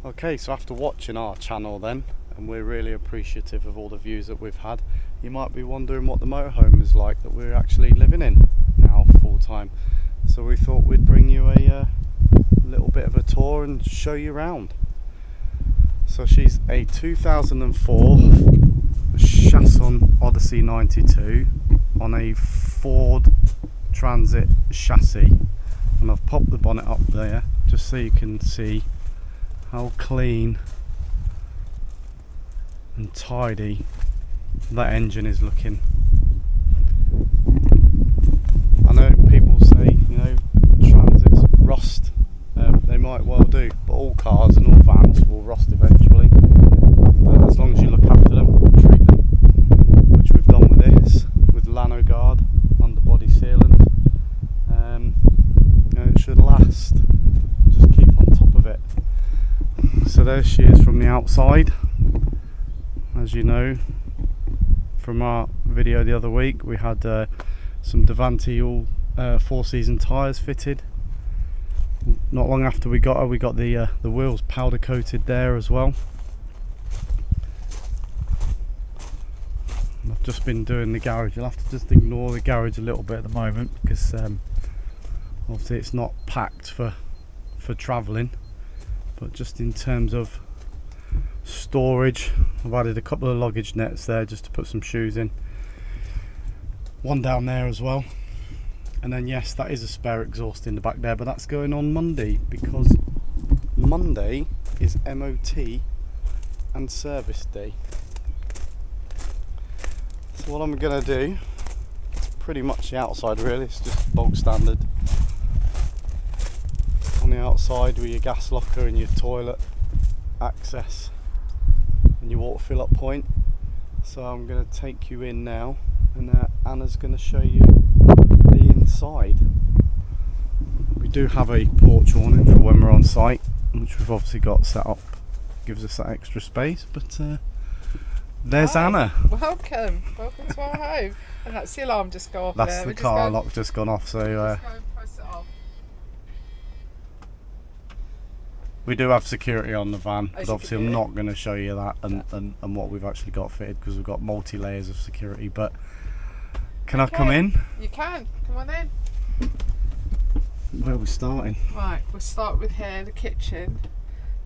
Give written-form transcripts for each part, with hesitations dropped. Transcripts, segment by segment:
Okay, so after watching our channel then, and we're really appreciative of all the views that we've had, you might be wondering what the motorhome is like that we're actually living in now full time. So we thought we'd bring you a little bit of a tour and show you around. So she's a 2004 Chassoun Odyssey 92 on a Ford Transit chassis, and I've popped the bonnet up there just so you can see how clean and tidy that engine is looking. I know people say, you know, Transits rust. They might well do, but all cars and all vans will rust eventually. But as long as you look after them and treat them, which we've done with this, with Lano Guard underbody sealant, you know, it should last. Just keep on top of it. So there she is from the outside. As you know from our video the other week, we had some Davanti all 4-season tyres fitted. Not long after we got her, we got the wheels powder coated there as well. And I've just been doing the garage. You'll have to just ignore the garage a little bit at the moment because obviously it's not packed for travelling, but just in terms of storage, I've added a couple of luggage nets there just to put some shoes in. One down there as well. And then yes, that is a spare exhaust in the back there, but that's going on Monday because Monday is MOT and service day. So what I'm going to do, it's pretty much the outside really, it's just bog standard. On the outside with your gas locker and your toilet access and your water fill up point. So I'm going to take you in now, and Anna's going to show you the inside. We do have a porch awning for when we're on site, which we've obviously got set up, gives us that extra space, but there's Hi. Anna. Welcome to our home. And that's the alarm just go off. That's there. the car lock just gone off, so Just go and press it off. we do have security on the van, but you obviously can I'm do. not going to show you that and what we've actually got fitted because we've got multi-layers of security. But can I come in? You can. Come on in. Where are we starting? Right, we'll start with here, the kitchen.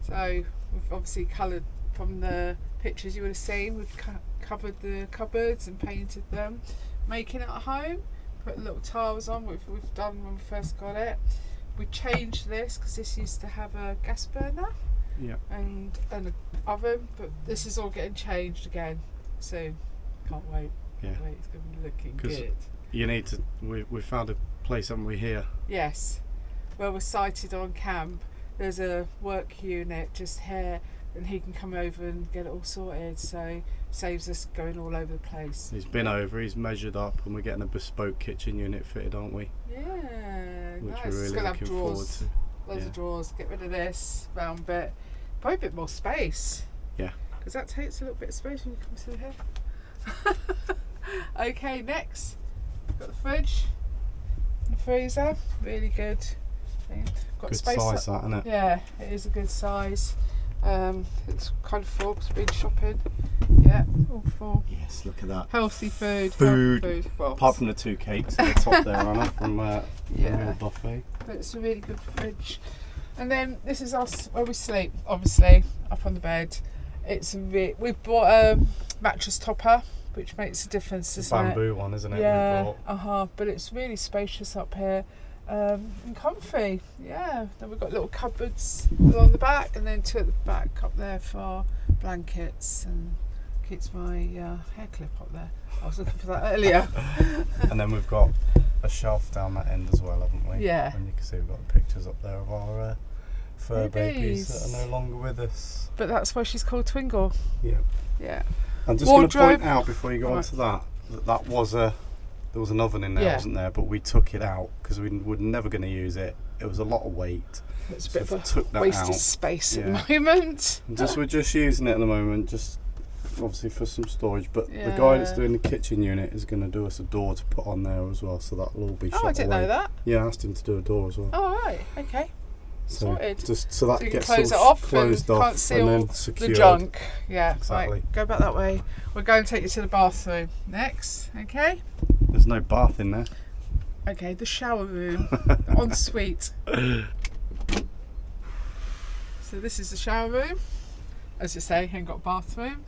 So we've obviously coloured from the pictures you would have seen. We've covered the cupboards and painted them. Making it at home, put little tiles on, which we've done when we first got it. We changed this because this used to have a gas burner. Yeah. And an oven, but this is all getting changed again soon. Can't wait. Yeah. Can't wait. It's going to be looking 'Cause good. You need to. We found a place, haven't we, here? Yes. Where we're sited on camp, there's a work unit just here, and he can come over and get it all sorted. So saves us going all over the place. He's been over. He's measured up, and we're getting a bespoke kitchen unit fitted, aren't we? Yeah. Which nice. we're It's really gonna have looking forward drawers. to. Loads Yeah. of drawers. Get rid of this round bit. Probably a bit more space. Yeah. Because that takes a little bit of space when you come through here. Okay, next we've got the fridge, the freezer, really good. Got Good space size, up. that, isn't it? Yeah, it is a good size. It's kind of full because we've been shopping. Yeah, all full. Yes, look at that. Healthy food. Food. Healthy food. Well, Apart from the 2 cakes at the top there, Anna, from Yeah. your buffet. but it's a really good fridge. And then this is us where we sleep, obviously, up on the bed. We've bought a mattress topper, which makes a difference, doesn't it? Bamboo one, isn't it? Yeah, We bought. but it's really spacious up here and comfy. Yeah, then we've got little cupboards along the back, and then 2 at the back up there for blankets, and keeps my hair clip up there. I was looking for that earlier. And then we've got a shelf down that end as well, haven't we? Yeah. And you can see we've got the pictures up there of our fur babies that Babies. are no longer with us. But that's why she's called Twingle. Yeah. Yeah. I'm just going to Wardrobe. point out before you go on Right. to that was there was an oven in there, Yeah. wasn't there? But we took it out because we were never going to use it. It was a lot of weight. It's a So bit we of took a that waste of out. space at Yeah. the moment. We're just using it at the moment, just obviously for some storage. But the Yeah. guy that's doing the kitchen unit is going to do us a door to put on there as well, so that'll all be shut Oh, I didn't away. know that. Yeah, I asked him to do a door as well. Oh, right. Okay. So sorted. just so that So you can gets close it all off closed and off can't see and all then the secured. junk. Yeah, Exactly. right, go back that way. We're going to take you to the bathroom next, okay? There's no bath in there. Okay, the shower room, the ensuite. So this is the shower room. As you say, ain't got a bathroom.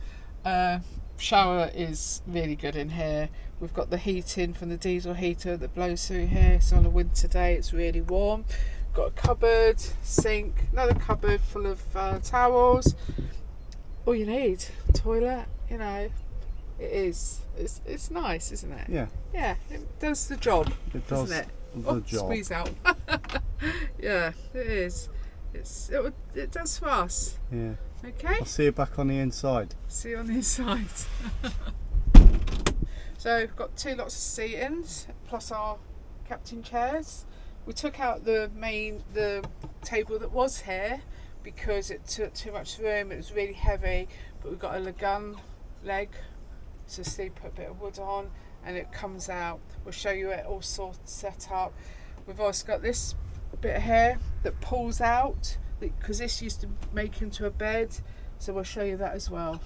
Shower is really good in here. We've got the heating from the diesel heater that blows through here. So on a winter day, it's really warm. Got a cupboard, sink, another cupboard full of towels. All you need, toilet. You know, it is. It's nice, isn't it? Yeah. Yeah, it does the job. It does doesn't it? the job. Squeeze out. Yeah, it is. It does for us. Yeah. Okay. I'll see you back on the inside. See you on the inside. So we've got 2 lots of seatings plus our captain chairs. We took out the table that was here because it took too much room. It was really heavy, but we've got a lagun leg, so Steve put a bit of wood on and it comes out. We'll show you it all set up. We've also got this bit here that pulls out because this used to make into a bed, so we'll show you that as well.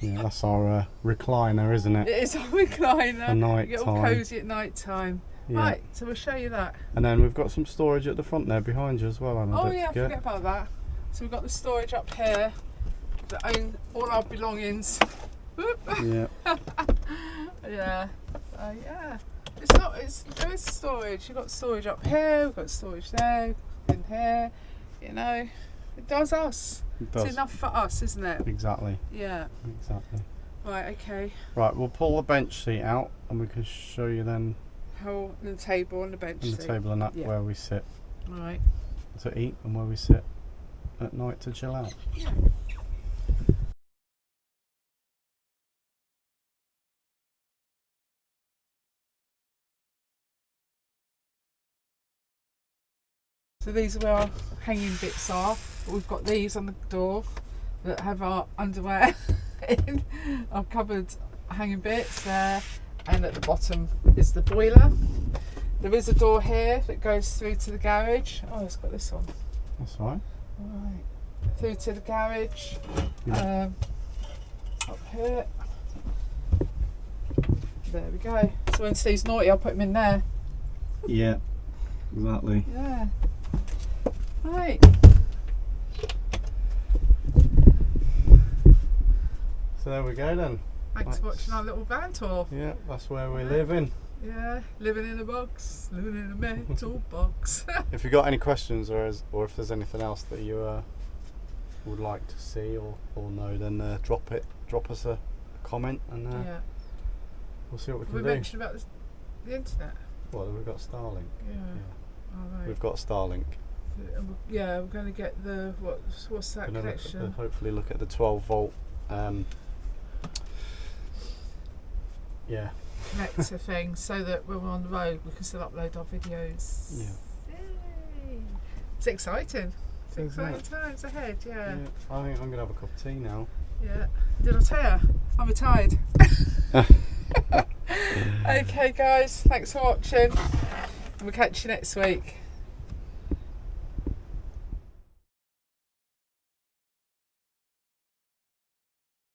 Yeah, that's our recliner, isn't it? It is a recliner. For night you get all time. cosy at night time. Yeah. Right, so we'll show you that. And then we've got some storage at the front there behind you as well, Anna. Oh don't yeah, forget. forget about that. So we've got the storage up here that own all our belongings. Whoop. Yeah. Yeah. Yeah. There is storage. You've got storage up here, we've got storage there, in here, you know. It does us. It does. It's enough for us, isn't it? Exactly. Yeah. Exactly. Right, okay. Right, we'll pull the bench seat out and we can show you then How the table and the bench on the seat. table and that Yeah. where we sit Right. to eat and where we sit at night to chill out. Yeah. So these are where our hanging bits are. We've got these on the door that have our underwear in. Our cupboard hanging bits there, and at the bottom is the boiler. There is a door here that goes through to the garage. Oh, it's got this on. That's right. Right. Through to the garage. Up here. There we go. So when Steve's naughty, I'll put him in there. Yeah, exactly. Yeah. Right. So there we go then. Thanks for watching our little van tour. Yeah, that's where we're living. Yeah, living in a box, living in a metal box. If you've got any questions or if there's anything else that you would like to see or know, then drop us a comment and Yeah. we'll see what we We can do. mentioned about the internet. Well, we've got Starlink. Yeah. All right. We've got Starlink. Yeah, we're going to get the what's that Gonna connection? hopefully look at the 12 volt. Yeah. Connector thing, so that when we're on the road, we can still upload our videos. Yeah. Yay. It's exciting. It's Isn't exciting it? times ahead. Yeah. I think I'm gonna have a cup of tea now. Yeah. Did I tell you? I'm retired. Okay, guys. Thanks for watching. And we'll catch you next week.